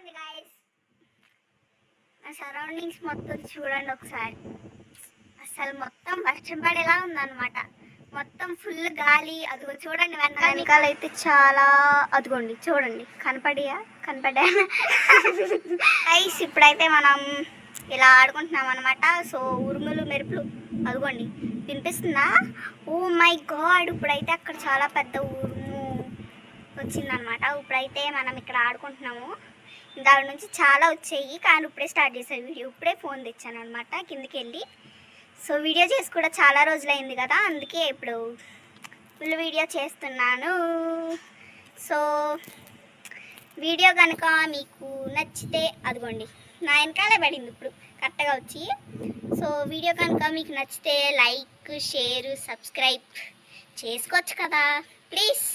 ఉంది గైస్. నా సరౌండింగ్స్ మొత్తం చూడండి ఒకసారి. అసలు మొత్తం వర్షం పడేలా ఉందన్నమాట. మొత్తం ఫుల్ గాలి. అదిగో చూడండి వెనకాల అయితే చాలా, అదిగోండి చూడండి కనపడా గైస్. ఇప్పుడైతే మనం ఇలా ఆడుకుంటున్నాం అనమాట. సో ఉరుములు మెరుపులు అదిగోండి వినిపిస్తుందా? Oh my God. ఇప్పుడైతే అక్కడ చాలా పెద్ద ఉరుము వచ్చిందనమాట. ఇప్పుడైతే మనం ఇక్కడ ఆడుకుంటున్నాము. దాని నుంచి చాలా వచ్చాయి కానీ ఇప్పుడే స్టార్ట్ చేసాను వీడియో. ఇప్పుడే ఫోన్ తెచ్చాను అనమాట కిందకి వెళ్ళి. సో వీడియో చేసి కూడా చాలా రోజులైంది కదా, అందుకే ఇప్పుడు ఫుల్ వీడియో చేస్తున్నాను. సో వీడియో కనుక మీకు నచ్చితే అదిగోండి నా వెనకాలే పడింది ఇప్పుడు కరెక్ట్గా వచ్చి. సో వీడియో కనుక మీకు నచ్చితే లైక్, షేర్, సబ్స్క్రైబ్ చేసుకోవచ్చు కదా ప్లీజ్.